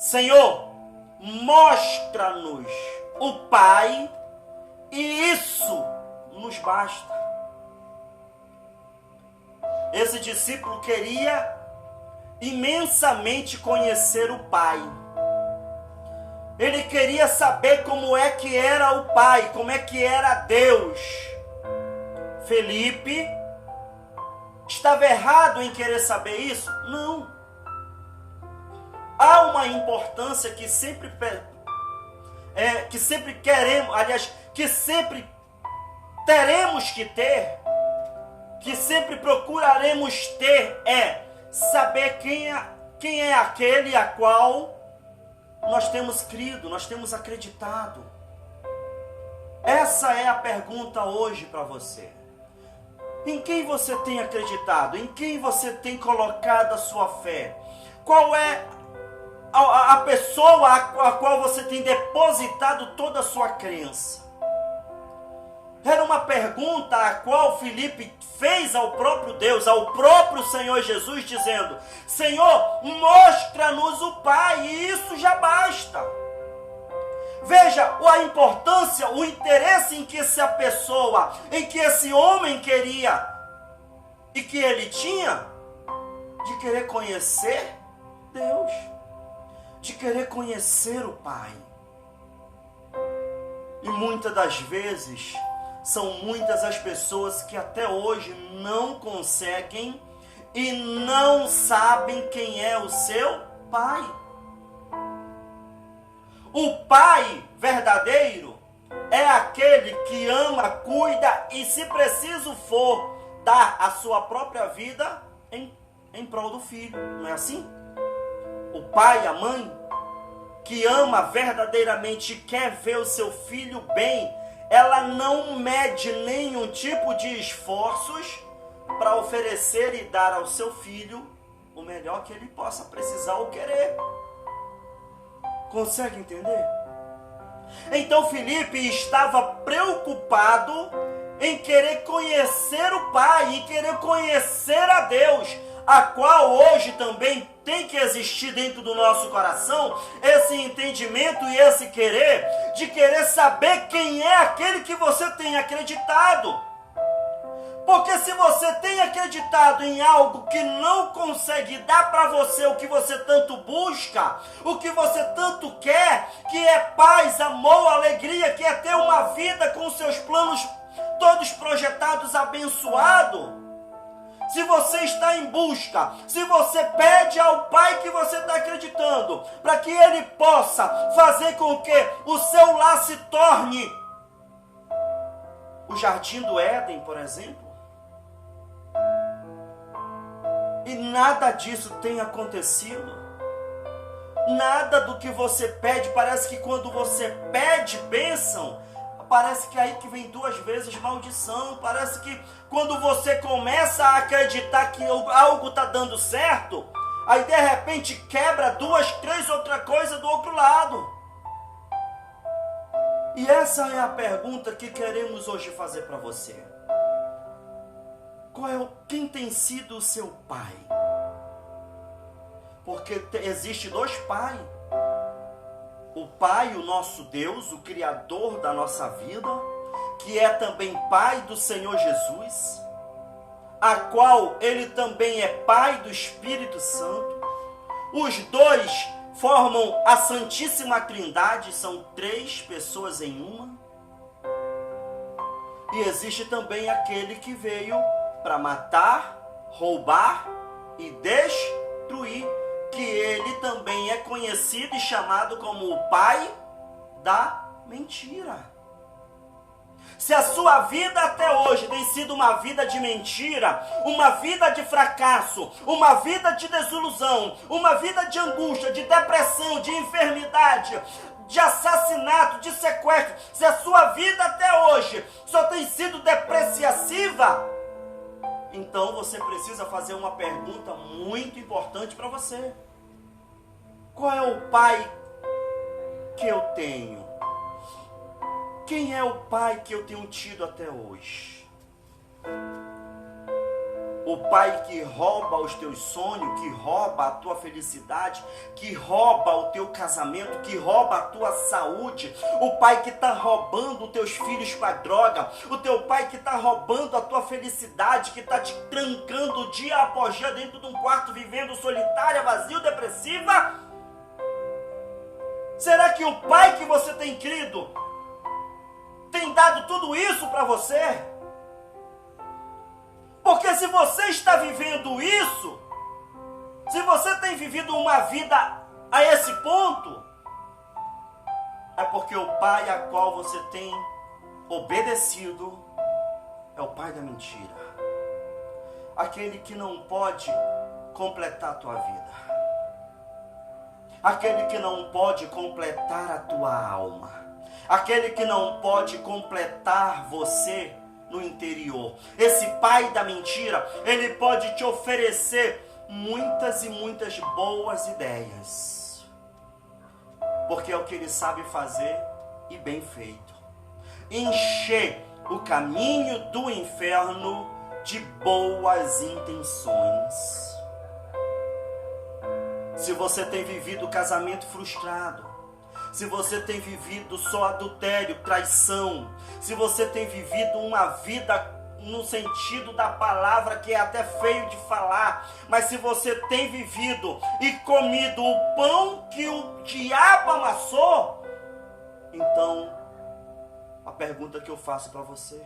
Senhor, mostra-nos o Pai e isso nos basta. Esse discípulo queria imensamente conhecer o Pai. Ele queria saber como é que era o Pai, como é que era Deus. Felipe estava errado em querer saber isso? Não. Há uma importância que sempre queremos, aliás, que sempre teremos que ter, que sempre procuraremos ter, é saber quem é aquele a qual nós temos crido, nós temos acreditado. Essa é a pergunta hoje para você. Em quem você tem acreditado? Em quem você tem colocado a sua fé? Qual é a pessoa a qual você tem depositado toda a sua crença? Era uma pergunta a qual Filipe fez ao próprio Deus, ao próprio Senhor Jesus, dizendo: Senhor, mostra-nos o Pai, e isso já basta. Veja a importância, o interesse em que essa pessoa, em que esse homem queria e que ele tinha, de querer conhecer Deus, de querer conhecer o Pai. E muitas das vezes, são muitas as pessoas que até hoje não conseguem e não sabem quem é o seu Pai. O Pai verdadeiro é aquele que ama, cuida e, se preciso for, dá a sua própria vida em prol do filho. Não é assim? O pai, a mãe, que ama verdadeiramente e quer ver o seu filho bem, ela não mede nenhum tipo de esforços para oferecer e dar ao seu filho o melhor que ele possa precisar ou querer. Consegue entender? Então Filipe estava preocupado em querer conhecer o Pai, em querer conhecer a Deus, a qual hoje também tem que existir dentro do nosso coração esse entendimento e esse querer, de querer saber quem é aquele que você tem acreditado. Porque se você tem acreditado em algo que não consegue dar para você o que você tanto busca, o que você tanto quer, que é paz, amor, alegria, que é ter uma vida com seus planos todos projetados, abençoado, se você está em busca, se você pede ao Pai que você está acreditando, para que Ele possa fazer com que o seu lar se torne o jardim do Éden, por exemplo, e nada disso tem acontecido, nada do que você pede, parece que quando você pede bênção, parece que aí que vem duas vezes maldição, parece que quando você começa a acreditar que algo está dando certo, aí de repente quebra duas, três outra coisa do outro lado. E essa é a pergunta que queremos hoje fazer para você. Quem tem sido o seu pai? Porque existe dois pais. O Pai, o nosso Deus, o Criador da nossa vida, que é também Pai do Senhor Jesus, a qual Ele também é Pai do Espírito Santo. Os dois formam a Santíssima Trindade, são três pessoas em uma. E existe também aquele que veio para matar, roubar e destruir, que ele também é conhecido e chamado como o pai da mentira. Se a sua vida até hoje tem sido uma vida de mentira, uma vida de fracasso, uma vida de desilusão, uma vida de angústia, de depressão, de enfermidade, de assassinato, de sequestro, se a sua vida até hoje só tem sido depreciativa, então você precisa fazer uma pergunta muito importante para você. Qual é o pai que eu tenho? Quem é o pai que eu tenho tido até hoje? O pai que rouba os teus sonhos, que rouba a tua felicidade, que rouba o teu casamento, que rouba a tua saúde. O pai que está roubando os teus filhos com a droga. O teu pai que está roubando a tua felicidade, que está te trancando dia após dia dentro de um quarto, vivendo solitária, vazio, depressiva. Será que o pai que você tem crido tem dado tudo isso para você? Porque se você está vivendo isso, se você tem vivido uma vida a esse ponto, é porque o pai a qual você tem obedecido é o pai da mentira. Aquele que não pode completar a tua vida. Aquele que não pode completar a tua alma. Aquele que não pode completar você no interior. Esse pai da mentira, ele pode te oferecer muitas e muitas boas ideias, porque é o que ele sabe fazer e bem feito: encher o caminho do inferno de boas intenções. Se você tem vivido casamento frustrado, se você tem vivido só adultério, traição, se você tem vivido uma vida no sentido da palavra que é até feio de falar, mas se você tem vivido e comido o pão que o diabo amassou, então a pergunta que eu faço para você: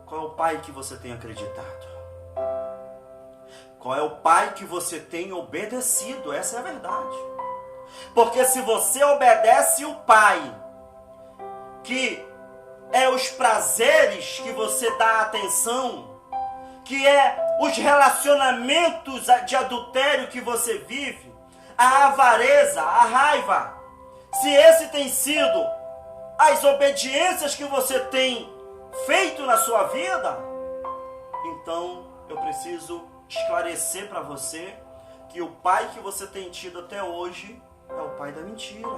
qual é o pai que você tem acreditado? Qual é o pai que você tem obedecido? Essa é a verdade. Porque se você obedece o pai, que é os prazeres que você dá atenção, que é os relacionamentos de adultério que você vive, a avareza, a raiva, se esse tem sido as obediências que você tem feito na sua vida, então eu preciso esclarecer para você que o pai que você tem tido até hoje é o pai da mentira,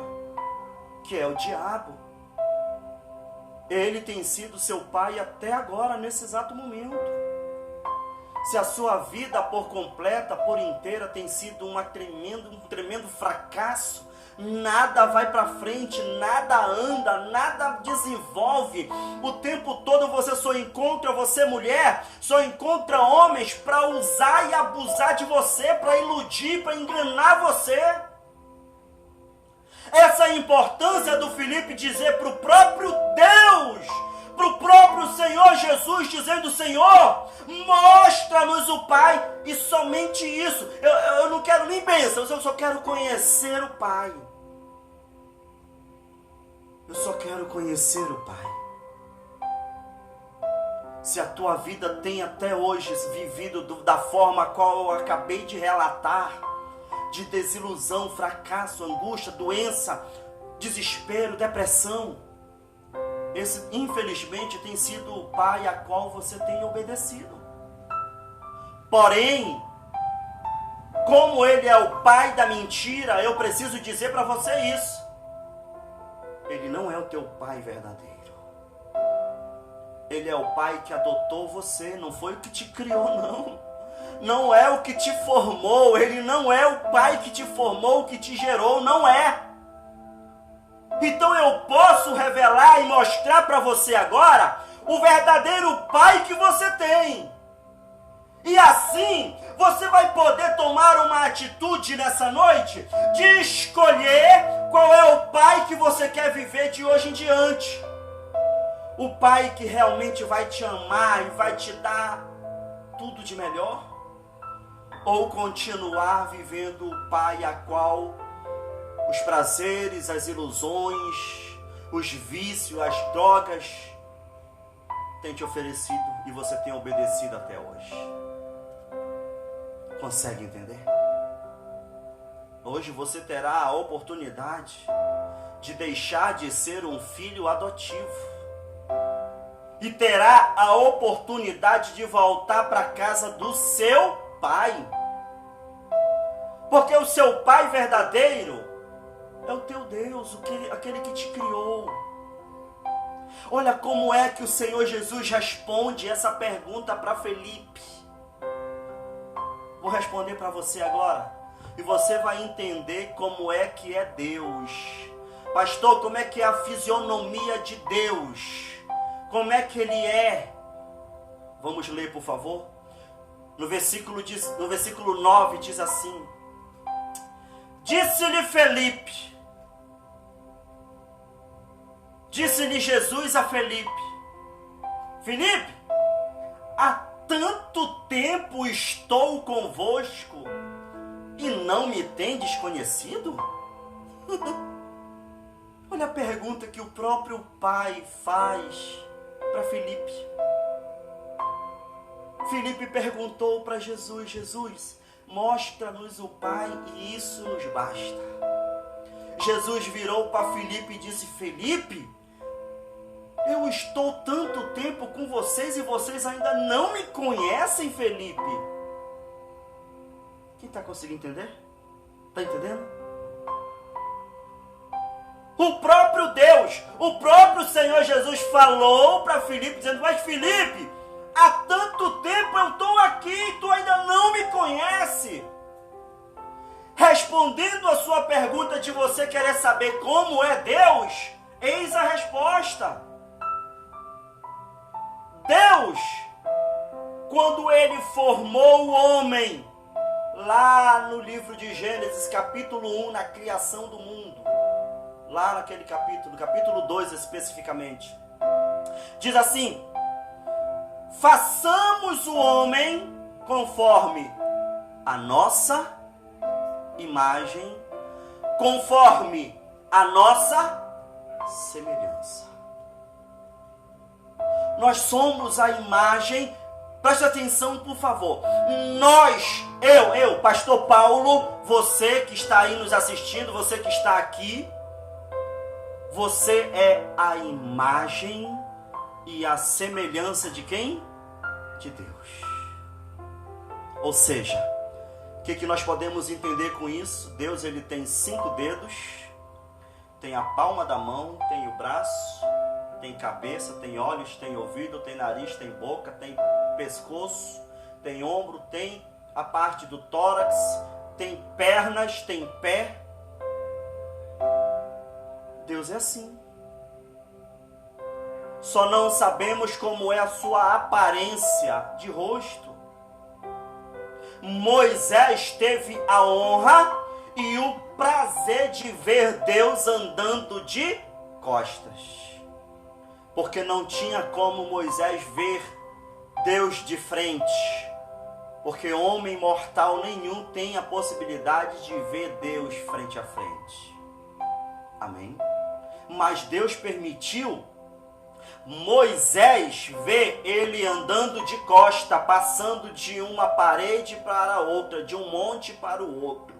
que é o diabo. Ele tem sido seu pai até agora, nesse exato momento. Se a sua vida por completa, por inteira, tem sido um tremendo fracasso, nada vai para frente, nada anda, nada desenvolve. O tempo todo você só encontra, você mulher, só encontra homens para usar e abusar de você, para iludir, para enganar você. Essa é a importância do Filipe dizer para o próprio Deus, para o próprio Senhor Jesus, dizendo: Senhor, mostra-nos o Pai. E somente isso. Eu não quero nem bênçãos, eu só quero conhecer o Pai. Eu só quero conhecer o Pai. Se a tua vida tem até hoje vivido da forma a qual eu acabei de relatar, de desilusão, fracasso, angústia, doença, desespero, depressão, esse infelizmente tem sido o pai a qual você tem obedecido. Porém, como ele é o pai da mentira, eu preciso dizer para você isso: ele não é o teu pai verdadeiro. Ele é o pai que adotou você, não foi o que te criou, não. Não é o que te formou, ele não é o pai que te formou, que te gerou, não é. Então eu posso revelar e mostrar para você agora o verdadeiro pai que você tem. E assim você vai poder tomar uma atitude nessa noite de escolher qual é o pai que você quer viver de hoje em diante. O pai que realmente vai te amar e vai te dar tudo de melhor? Ou continuar vivendo o pai a qual os prazeres, as ilusões, os vícios, as drogas têm te oferecido e você tem obedecido até hoje? Consegue entender? Hoje você terá a oportunidade de deixar de ser um filho adotivo e terá a oportunidade de voltar para a casa do seu pai. Porque o seu pai verdadeiro é o teu Deus, aquele que te criou. Olha como é que o Senhor Jesus responde essa pergunta para Felipe. Vou responder para você agora. E você vai entender como é que é Deus. Pastor, como é que é a fisionomia de Deus? Como é que Ele é? Vamos ler, por favor. No versículo 9 diz assim: Disse-lhe Jesus a Felipe: Felipe, há tanto tempo estou convosco e não me tendes conhecido? Olha a pergunta que o próprio Pai faz para Felipe. Felipe perguntou para Jesus: Jesus, mostra-nos o Pai e isso nos basta. Jesus virou para Felipe e disse: Felipe, eu estou tanto tempo com vocês e vocês ainda não me conhecem, Felipe. Quem está conseguindo entender? Está entendendo? O próprio Deus, o próprio Senhor Jesus falou para Felipe, dizendo: mas Felipe, há tanto tempo eu estou aqui e tu ainda não me conhece. Respondendo a sua pergunta de você querer saber como é Deus, eis a resposta. Deus, quando Ele formou o homem, lá no livro de Gênesis, capítulo 1, na criação do mundo, lá naquele capítulo 2 especificamente, diz assim: façamos o homem conforme a nossa imagem, conforme a nossa semelhança. Nós somos a imagem, preste atenção por favor, eu, pastor Paulo, você que está aí nos assistindo, você que está aqui, você é a imagem e a semelhança de quem? De Deus. Ou seja, o que nós podemos entender com isso? Deus, ele tem 5 dedos, tem a palma da mão, tem o braço, tem cabeça, tem olhos, tem ouvido, tem nariz, tem boca, tem pescoço, tem ombro, tem a parte do tórax, tem pernas, tem pé. Deus é assim. Só não sabemos como é a sua aparência de rosto. Moisés teve a honra e o prazer de ver Deus andando de costas. Porque não tinha como Moisés ver Deus de frente. Porque homem mortal nenhum tem a possibilidade de ver Deus frente a frente. Amém? Mas Deus permitiu Moisés ver ele andando de costa, passando de uma parede para outra, de um monte para o outro.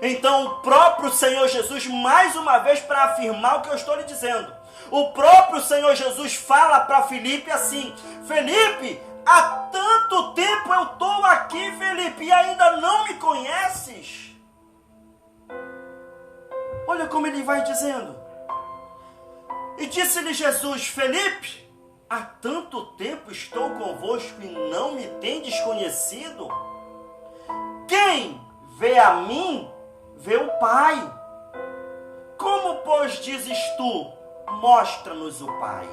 Então o próprio Senhor Jesus, mais uma vez para afirmar o que eu estou lhe dizendo, o próprio Senhor Jesus fala para Felipe assim: Felipe, há tanto tempo eu estou aqui, Felipe, e ainda não me conheces? Olha como ele vai dizendo. E disse-lhe Jesus: Felipe, há tanto tempo estou convosco e não me tendes conhecido? Quem vê a mim, vê o Pai. Como, pois, dizes tu, mostra-nos o Pai?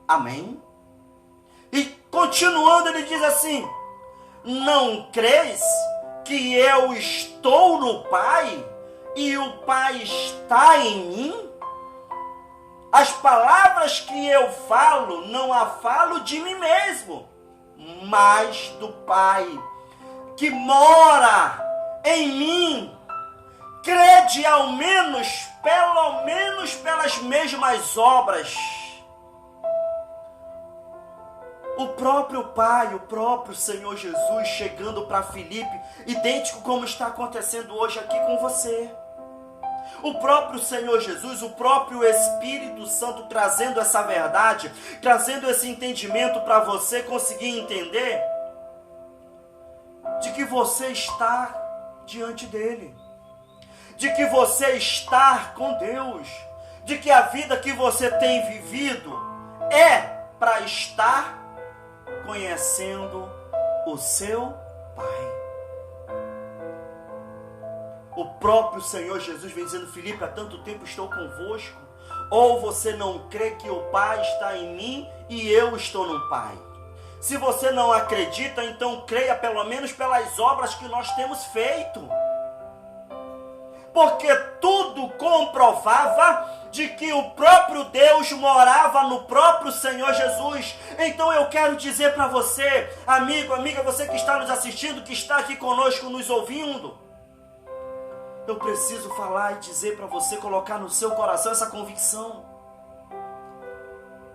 Amém? E continuando ele diz assim: não crês que eu estou no Pai e o Pai está em mim? As palavras que eu falo, não a falo de mim mesmo, mas do Pai que mora em mim. Crede pelo menos pelas mesmas obras. O próprio Pai, o próprio Senhor Jesus chegando para Filipe, idêntico como está acontecendo hoje aqui com você. O próprio Senhor Jesus, o próprio Espírito Santo trazendo essa verdade, trazendo esse entendimento para você conseguir entender de que você está diante dele, de que você está com Deus, de que a vida que você tem vivido é para estar conhecendo o seu Pai. O próprio Senhor Jesus vem dizendo: Filipe, há tanto tempo estou convosco. Ou você não crê que o Pai está em mim e eu estou no Pai? Se você não acredita, então creia pelo menos pelas obras que nós temos feito. Porque tudo comprovava de que o próprio Deus morava no próprio Senhor Jesus. Então eu quero dizer para você, amigo, amiga, você que está nos assistindo, que está aqui conosco nos ouvindo, eu preciso falar e dizer para você, colocar no seu coração essa convicção.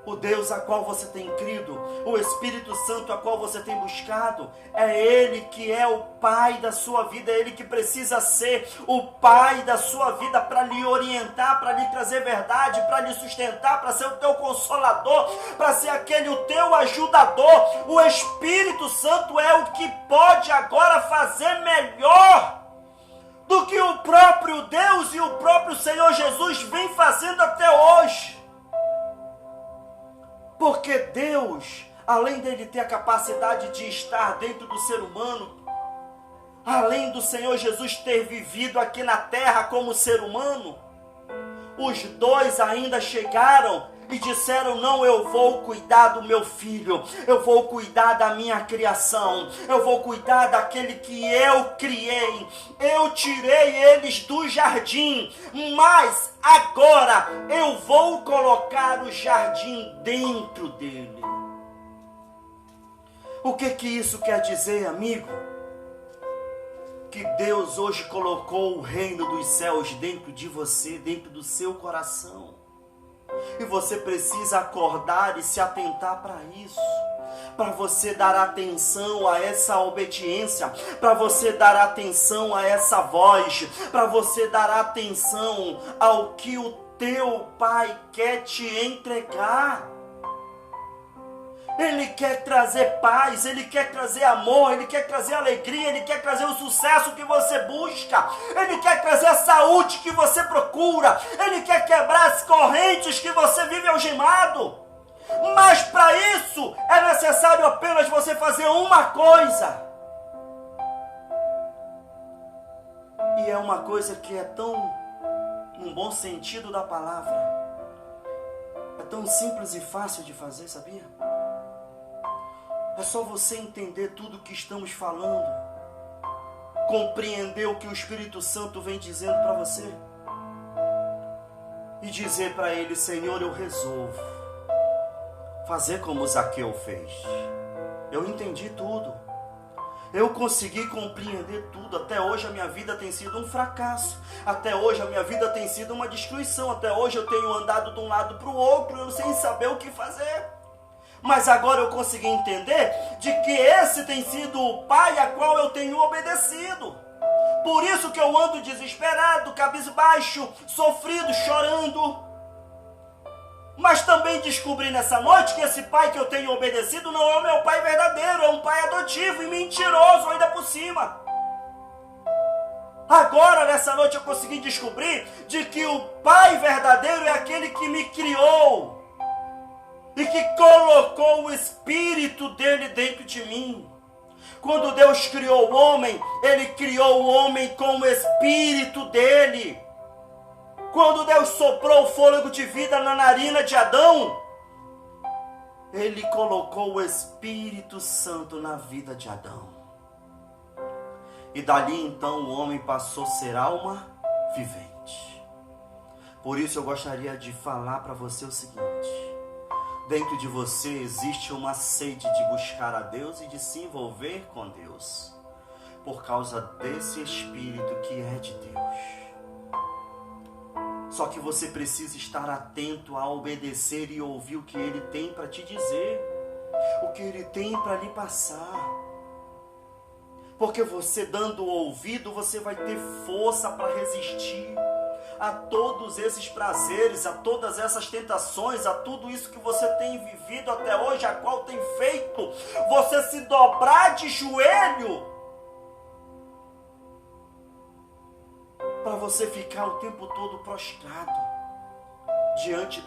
O Deus a qual você tem crido, o Espírito Santo a qual você tem buscado, é Ele que é o Pai da sua vida, é Ele que precisa ser o Pai da sua vida para lhe orientar, para lhe trazer verdade, para lhe sustentar, para ser o teu consolador, para ser aquele o teu ajudador. O Espírito Santo é o que pode agora fazer melhor do que o próprio Deus e o próprio Senhor Jesus vem fazendo até hoje. Porque Deus, além dele ter a capacidade de estar dentro do ser humano, além do Senhor Jesus ter vivido aqui na terra como ser humano, os dois ainda chegaram e disseram: não, eu vou cuidar do meu filho, eu vou cuidar da minha criação, eu vou cuidar daquele que eu criei, eu tirei eles do jardim, mas agora eu vou colocar o jardim dentro dele. O que isso quer dizer, amigo? Que Deus hoje colocou o reino dos céus dentro de você, dentro do seu coração. E você precisa acordar e se atentar para isso, para você dar atenção a essa obediência, para você dar atenção a essa voz, para você dar atenção ao que o teu Pai quer te entregar. Ele quer trazer paz, Ele quer trazer amor, Ele quer trazer alegria, Ele quer trazer o sucesso que você busca, Ele quer trazer a saúde que você procura, Ele quer quebrar as correntes que você vive algemado. Mas para isso é necessário apenas você fazer uma coisa. E é uma coisa que é tão, no bom sentido da palavra, é tão simples e fácil de fazer, sabia? É só você entender tudo o que estamos falando, compreender o que o Espírito Santo vem dizendo para você e dizer para ele: Senhor, eu resolvo fazer como Zaqueu fez. Eu entendi tudo, eu consegui compreender tudo. Até hoje a minha vida tem sido um fracasso, até hoje a minha vida tem sido uma destruição, até hoje eu tenho andado de um lado para o outro, eu sem saber o que fazer. Mas agora eu consegui entender de que esse tem sido o Pai a qual eu tenho obedecido. Por isso que eu ando desesperado, cabisbaixo, sofrido, chorando. Mas também descobri nessa noite que esse Pai que eu tenho obedecido não é o meu Pai verdadeiro, é um Pai adotivo e mentiroso ainda por cima. Agora, nessa noite, eu consegui descobrir de que o Pai verdadeiro é aquele que me criou e que colocou o Espírito dele dentro de mim. Quando Deus criou o homem, Ele criou o homem com o Espírito dele. Quando Deus soprou o fôlego de vida na narina de Adão, Ele colocou o Espírito Santo na vida de Adão. E dali então o homem passou a ser alma vivente. Por isso eu gostaria de falar para você o seguinte: dentro de você existe uma sede de buscar a Deus e de se envolver com Deus, por causa desse Espírito que é de Deus. Só que você precisa estar atento a obedecer e ouvir o que Ele tem para te dizer, o que Ele tem para lhe passar. Porque você dando ouvido, você vai ter força para resistir a todos esses prazeres, a todas essas tentações, a tudo isso que você tem vivido até hoje, a qual tem feito você se dobrar de joelho, para você ficar o tempo todo prostrado. diante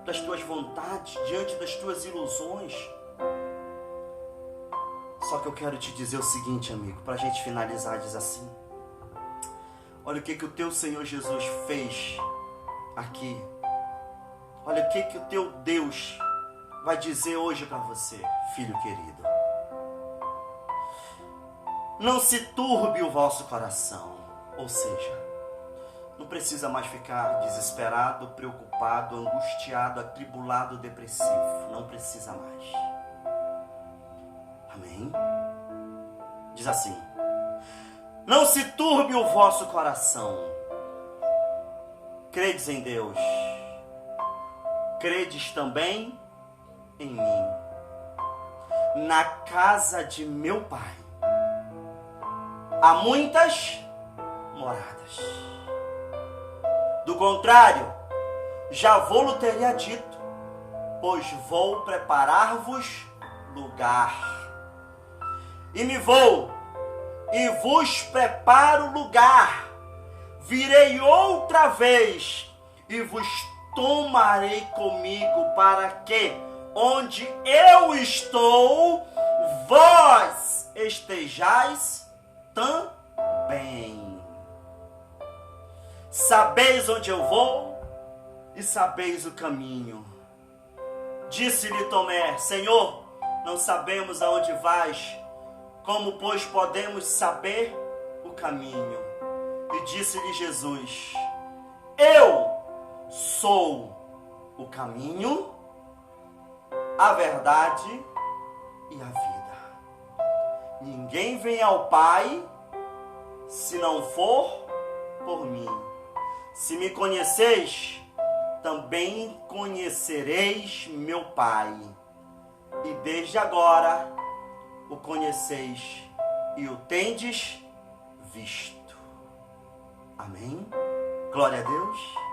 das tuas vontades, diante das tuas ilusões. Só que eu quero te dizer o seguinte, amigo, para a gente finalizar, diz assim: olha o que o teu Senhor Jesus fez aqui. Olha o que o teu Deus vai dizer hoje para você, filho querido. Não se turbe o vosso coração. Ou seja, não precisa mais ficar desesperado, preocupado, angustiado, atribulado, depressivo. Não precisa mais. Amém? Diz assim: não se turbe o vosso coração. Credes em Deus. Credes também em mim. Na casa de meu Pai há muitas moradas. Do contrário, já vou-lo teria dito, pois vou preparar-vos lugar. E me vou, e vos preparo lugar. Virei outra vez, e vos tomarei comigo, para que, onde eu estou, vós estejais também. Sabeis onde eu vou, e sabeis o caminho. Disse-lhe Tomé: Senhor, não sabemos aonde vais, como, pois, podemos saber o caminho? E disse-lhe Jesus: eu sou o caminho, a verdade e a vida. Ninguém vem ao Pai se não for por mim. Se me conheceis, também conhecereis meu Pai. E desde agora o conheceis e o tendes visto. Amém? Glória a Deus.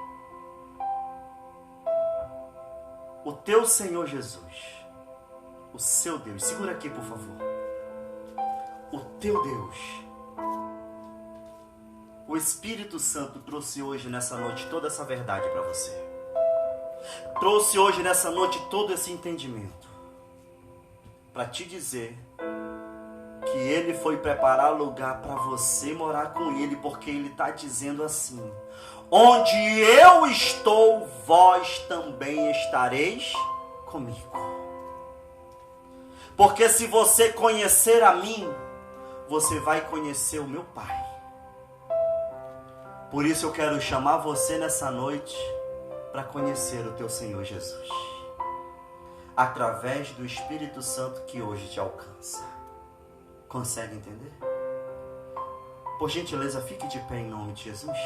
O teu Senhor Jesus, o seu Deus, segura aqui por favor. O teu Deus, o Espírito Santo trouxe hoje nessa noite toda essa verdade para você. Trouxe hoje nessa noite todo esse entendimento para te dizer que Ele foi preparar lugar para você morar com Ele, porque Ele está dizendo assim: onde eu estou, vós também estareis comigo. Porque se você conhecer a mim, você vai conhecer o meu Pai. Por isso eu quero chamar você nessa noite para conhecer o teu Senhor Jesus, através do Espírito Santo que hoje te alcança. Consegue entender? Por gentileza, fique de pé em nome de Jesus.